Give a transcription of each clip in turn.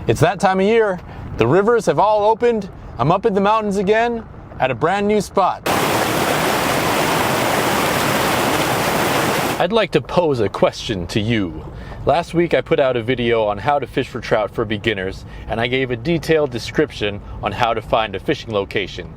It's that time of year. The rivers have all opened. I'm up in the mountains again at a brand new spot. I'd like to pose a question to you. Last week I put out a video on how to fish for trout for beginners, and I gave a detailed description on how to find a fishing location.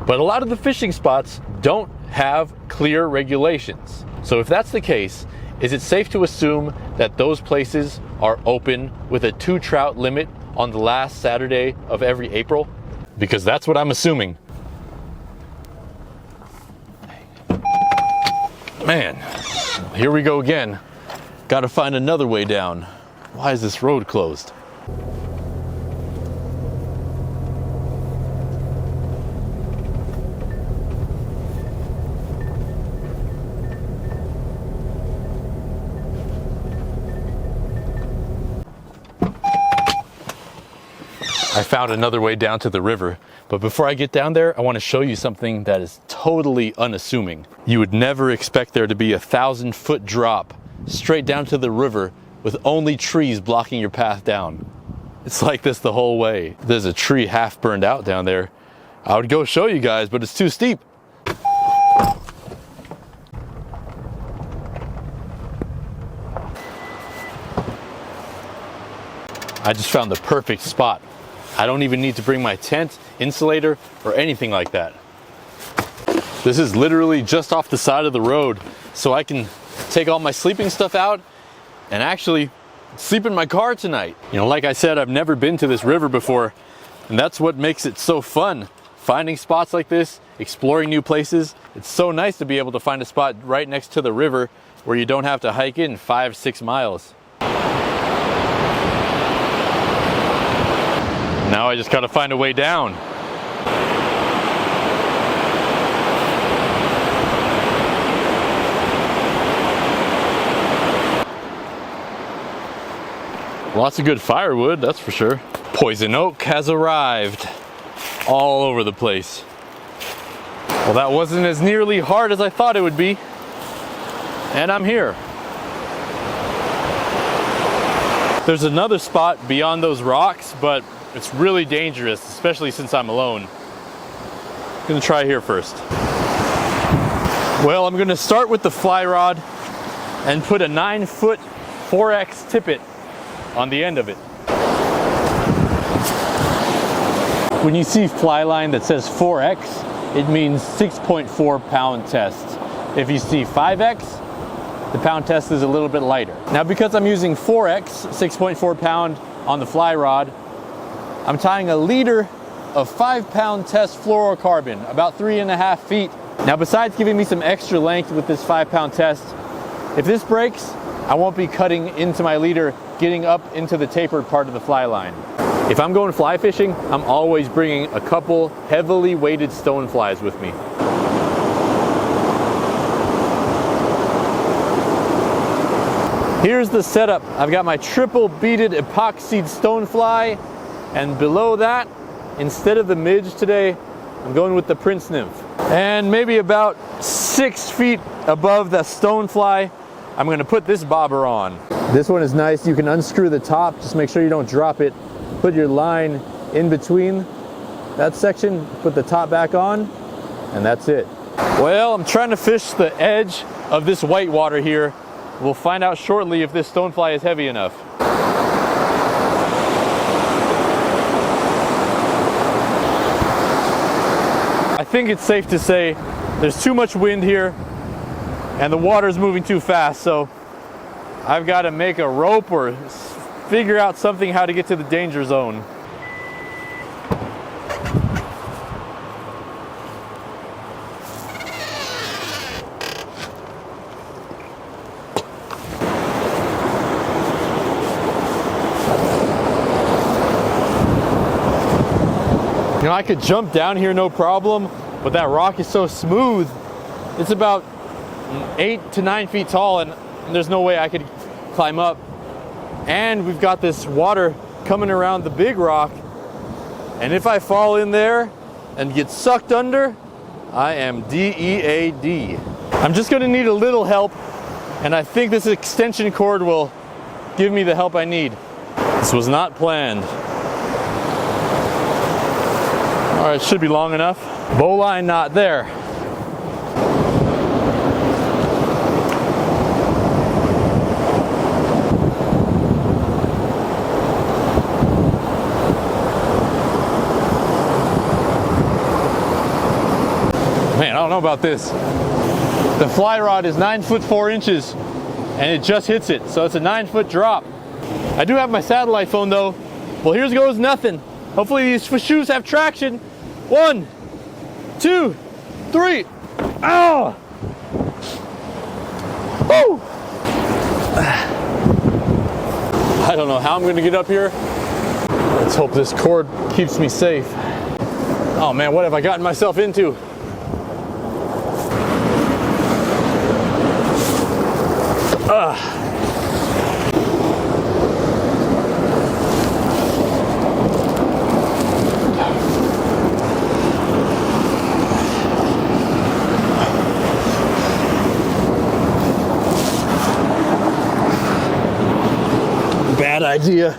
But a lot of the fishing spots don't have clear regulations. So if that's the case, is it safe to assume that those places are open with a 2 trout limit on the last Saturday of every April? Because that's what I'm assuming. Man, here we go again. Gotta find another way down. Why is this road closed? I found another way down to the river, but before I get down there, I want to show you something that is totally unassuming. You would never expect there to be a 1,000-foot drop straight down to the river with only trees blocking your path down. It's like this the whole way. There's a tree half burned out down there. I would go show you guys, but it's too steep. I just found the perfect spot. I don't even need to bring my tent, insulator, or anything like that. This is literally just off the side of the road, so I can take all my sleeping stuff out and actually sleep in my car tonight. You know, like I said, I've never been to this river before, and that's what makes it so fun. Finding spots like this, exploring new places. It's so nice to be able to find a spot right next to the river where you don't have to hike in 5-6 miles. Now I just gotta find a way down. Lots of good firewood, that's for sure. Poison oak has arrived. All over the place. Well, that wasn't as nearly hard as I thought it would be. And I'm here. There's another spot beyond those rocks, but it's really dangerous, especially since I'm alone. I'm gonna try here first. Well, I'm gonna start with the fly rod and put a 9-foot 4X tippet on the end of it. When you see fly line that says 4X, it means 6.4 pound test. If you see 5X, the pound test is a little bit lighter. Now, because I'm using 4X, 6.4 pound on the fly rod, I'm tying a liter of 5-pound test fluorocarbon, about 3.5 feet. Now, besides giving me some extra length with this 5-pound test, if this breaks, I won't be cutting into my leader, getting up into the tapered part of the fly line. If I'm going fly fishing, I'm always bringing a couple heavily weighted stone flies with me. Here's the setup. I've got my triple beaded epoxied stone fly, and below that, instead of the midge today, I'm going with the Prince Nymph. And maybe about 6 feet above the stone fly, I'm gonna put this bobber on. This one is nice. You can unscrew the top, just make sure you don't drop it. Put your line in between that section, put the top back on, and that's it. Well, I'm trying to fish the edge of this white water here. We'll find out shortly if this stonefly is heavy enough. I think it's safe to say there's too much wind here and the water's moving too fast, so I've got to make a rope or figure out something how to get to the danger zone. You know, I could jump down here no problem, but that rock is so smooth. It's about 8 to 9 feet tall, and there's no way I could climb up. And we've got this water coming around the big rock, and if I fall in there and get sucked under, I am DEAD. I'm just gonna need a little help, and I think this extension cord will give me the help I need. This was not planned. All right, should be long enough. Bowline not there. Man, I don't know about this. The fly rod is 9 foot 4 inches and it just hits it. So it's a 9 foot drop. I do have my satellite phone though. Well, here goes nothing. Hopefully these shoes have traction. 1, 2, 3. Oh! Woo! I don't know how I'm going to get up here. Let's hope this cord keeps me safe. Oh man, what have I gotten myself into? Bad idea.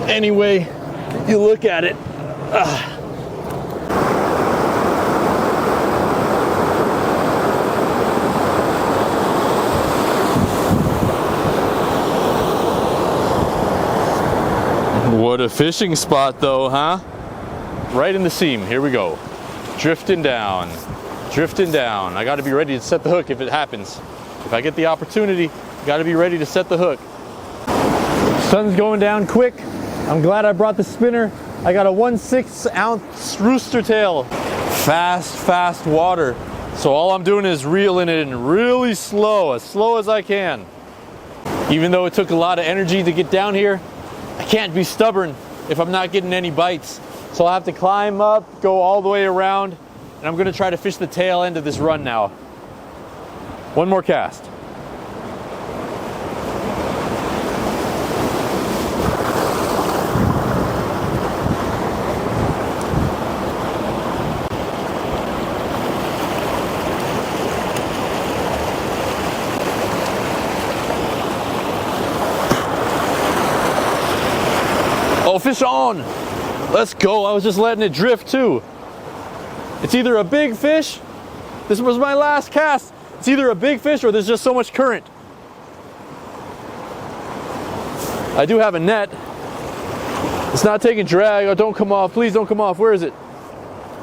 Anyway, you look at it. What a fishing spot though, huh? Right in the seam. Here we go. Drifting down. Drifting down. I got to be ready to set the hook if it happens. If I get the opportunity, got to be ready to set the hook. Sun's going down quick. I'm glad I brought the spinner. I got a 1/6 ounce rooster tail. Fast water. So all I'm doing is reeling it in really slow as I can. Even though it took a lot of energy to get down here, I can't be stubborn if I'm not getting any bites. So I'll have to climb up, go all the way around, and I'm gonna try to fish the tail end of this run now. One more cast. Oh, fish on! Let's go. I was just letting it drift too. It's either a big fish. This was my last cast. It's either a big fish or there's just so much current. I do have a net. It's not taking drag. Oh, don't come off. Please don't come off. Where is it?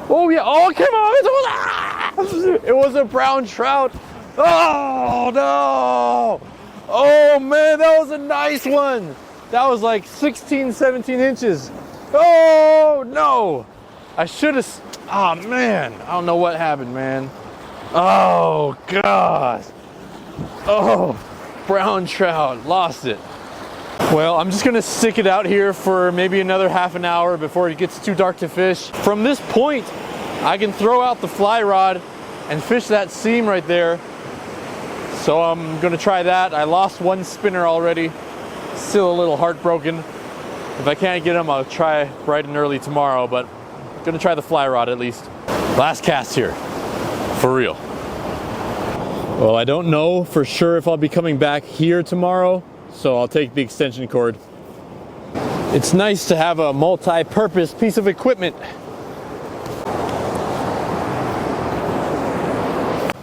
Oh, yeah. Oh, come on. It was a brown trout. Oh, no. Oh, man. That was a nice one. That was like 16, 17 inches. Oh, no. I should have. Oh, man. I don't know what happened, man. Oh, gosh. Oh, brown trout. Lost it. Well, I'm just going to stick it out here for maybe another half an hour before it gets too dark to fish. From this point, I can throw out the fly rod and fish that seam right there. So I'm going to try that. I lost one spinner already. Still a little heartbroken. If I can't get them, I'll try bright and early tomorrow, but I'm gonna try the fly rod at least. Last cast here, for real. Well, I don't know for sure if I'll be coming back here tomorrow, so I'll take the extension cord. It's nice to have a multi-purpose piece of equipment.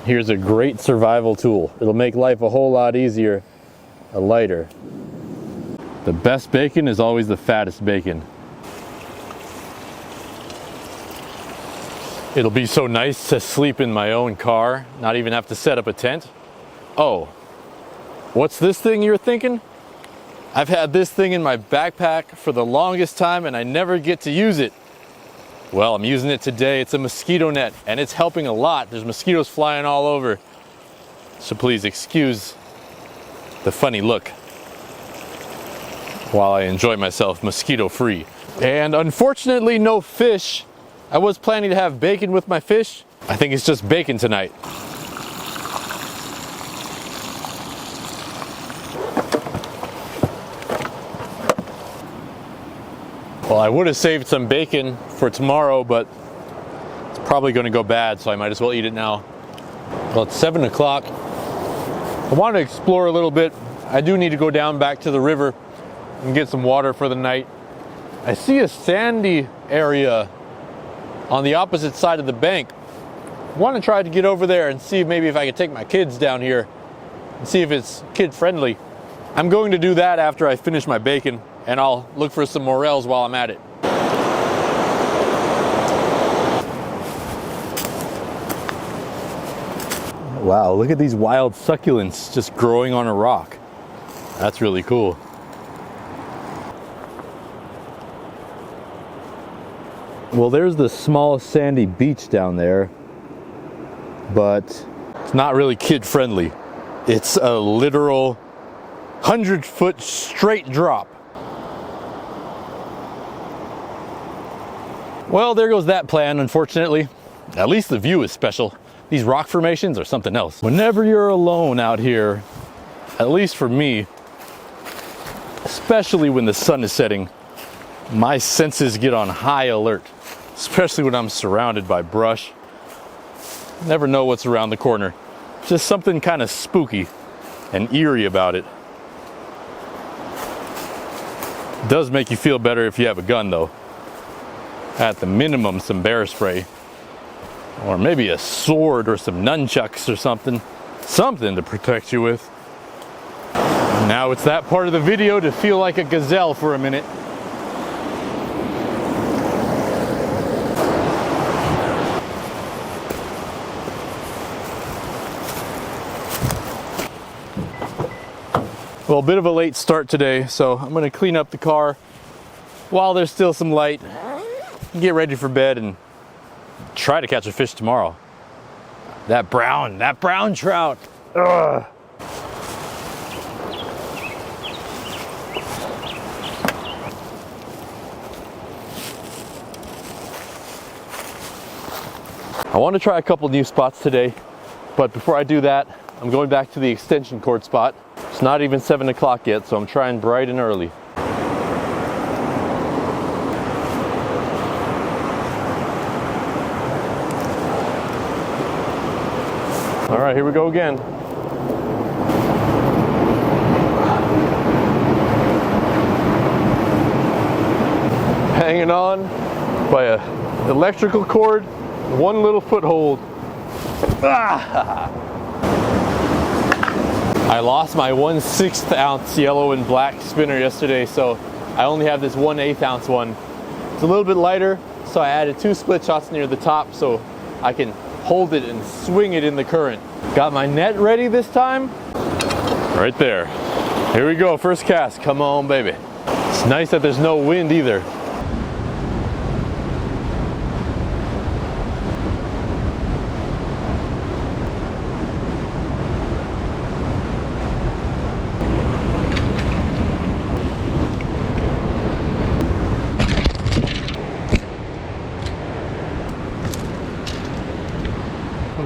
Here's a great survival tool. It'll make life a whole lot easier. A lighter. The best bacon is always the fattest bacon. It'll be so nice to sleep in my own car, not even have to set up a tent. Oh, what's this thing you're thinking? I've had this thing in my backpack for the longest time and I never get to use it. Well, I'm using it today. It's a mosquito net and it's helping a lot. There's mosquitoes flying all over. So please excuse the funny look while I enjoy myself mosquito free. And unfortunately no fish. I was planning to have bacon with my fish. I think it's just bacon tonight. Well, I would have saved some bacon for tomorrow, but it's probably going to go bad, so I might as well eat it now. Well, it's 7 o'clock. I want to explore a little bit. I do need to go down back to the river and get some water for the night. I see a sandy area on the opposite side of the bank. I want to try to get over there and see maybe if I can take my kids down here and see if it's kid friendly. I'm going to do that after I finish my bacon, and I'll look for some morels while I'm at it. Wow, look at these wild succulents just growing on a rock. That's really cool. Well, there's the small sandy beach down there, but it's not really kid friendly. It's a literal 100-foot straight drop. Well, there goes that plan, unfortunately. At least the view is special. These rock formations are something else. Whenever you're alone out here, at least for me, especially when the sun is setting, my senses get on high alert, especially when I'm surrounded by brush. Never know what's around the corner. Just something kind of spooky and eerie about it. It does make you feel better if you have a gun though. At the minimum, some bear spray. Or maybe a sword or some nunchucks or something. Something to protect you with. Now it's that part of the video to feel like a gazelle for a minute. Well, a bit of a late start today, so I'm gonna clean up the car while there's still some light, get ready for bed, and try to catch a fish tomorrow. That brown trout. Ugh. I want to try a couple new spots today, but before I do that, I'm going back to the extension cord spot. It's not even 7 o'clock yet, so I'm trying bright and early. All right, here we go again. Hanging on by a electrical cord, one little foothold. Ah! I lost my 1/6 ounce yellow and black spinner yesterday, so I only have this 1/8 ounce one. It's a little bit lighter, so I added 2 split shots near the top so I can hold it and swing it in the current. Got my net ready this time. Right there. Here we go, first cast. Come on, baby. It's nice that there's no wind either.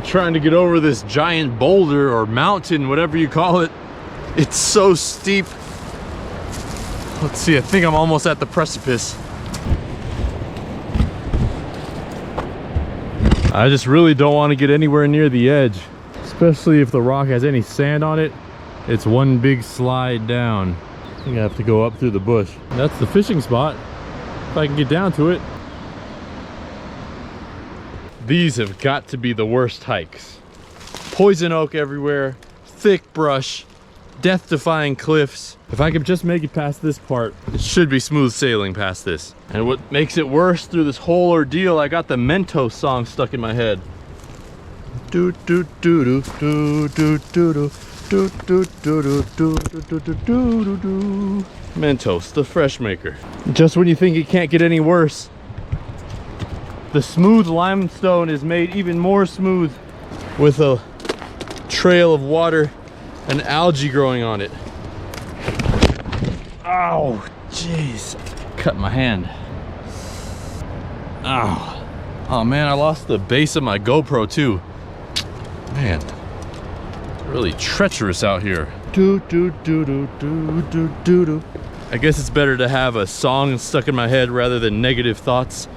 Trying to get over this giant boulder or mountain, whatever you call it. It's so steep. Let's see, I think I'm almost at the precipice. I just really don't want to get anywhere near the edge, especially if the rock has any sand on it. It's one big slide down. I think I have to go up through the bush. That's the fishing spot, if I can get down to it. These have got to be the worst hikes. Poison oak everywhere, thick brush, death-defying cliffs. If I could just make it past this part, it should be smooth sailing past this. And what makes it worse through this whole ordeal, I got the Mentos song stuck in my head. Do do do do do do do do do do do do do do do. Mentos, the fresh maker. Just when you think it can't get any worse, the smooth limestone is made even more smooth with a trail of water and algae growing on it. Ow, jeez, cut my hand. Ow. Oh man, I lost the base of my GoPro too. Man, really treacherous out here. Do do do do do do do do. I guess it's better to have a song stuck in my head rather than negative thoughts.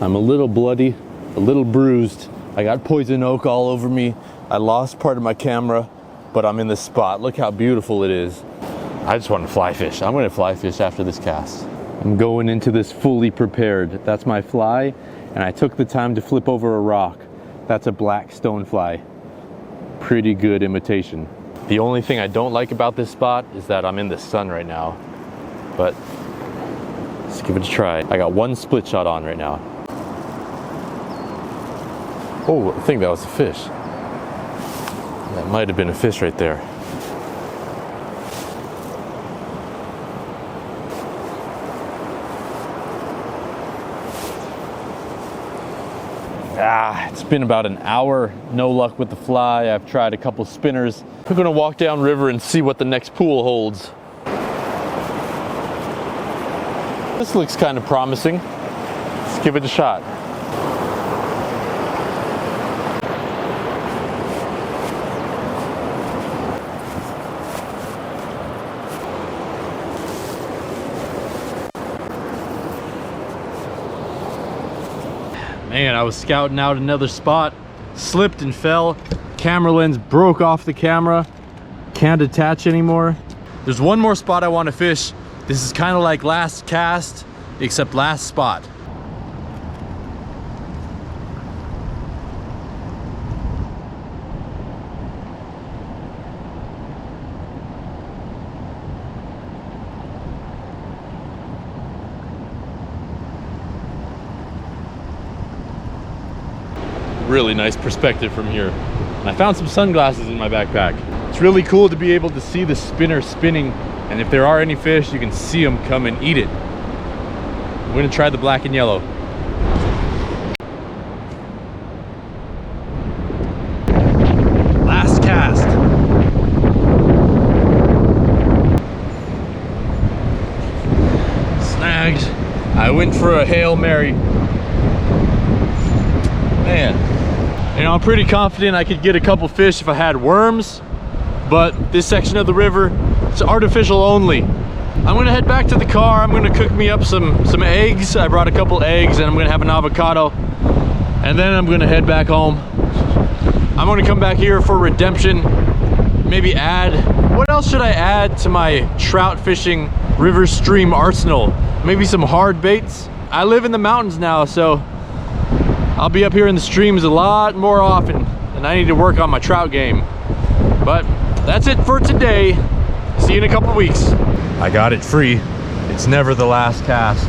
I'm a little bloody, a little bruised. I got poison oak all over me. I lost part of my camera, but I'm in this spot. Look how beautiful it is. I just want to fly fish. I'm going to fly fish after this cast. I'm going into this fully prepared. That's my fly, and I took the time to flip over a rock. That's a black stonefly. Pretty good imitation. The only thing I don't like about this spot is that I'm in the sun right now, but let's give it a try. I got one split shot on right now. Oh, I think that was a fish. That might have been a fish right there. It's been about an hour, no luck with the fly. I've tried a couple spinners. We're gonna walk down river and see what the next pool holds. This looks kind of promising. Let's give it a shot. Man, I was scouting out another spot, slipped and fell. Camera lens broke off the camera. Can't attach anymore. There's one more spot I want to fish. This is kind of like last cast, except last spot. Really nice perspective from here. And I found some sunglasses in my backpack. It's really cool to be able to see the spinner spinning, and if there are any fish, you can see them come and eat it. I'm gonna try the black and yellow. Last cast. Snagged. I went for a Hail Mary. Man. You know, I'm pretty confident I could get a couple fish if I had worms, but this section of the river, it's artificial only. I'm gonna head back to the car. I'm gonna cook me up some eggs. I brought a couple eggs, and I'm gonna have an avocado, and then I'm gonna head back home. I'm gonna come back here for redemption, maybe add, what else should I add to my trout fishing river stream arsenal? Maybe some hard baits. I live in the mountains now, so I'll be up here in the streams a lot more often, and I need to work on my trout game. But that's it for today. See you in a couple weeks. I got it free. It's never the last cast.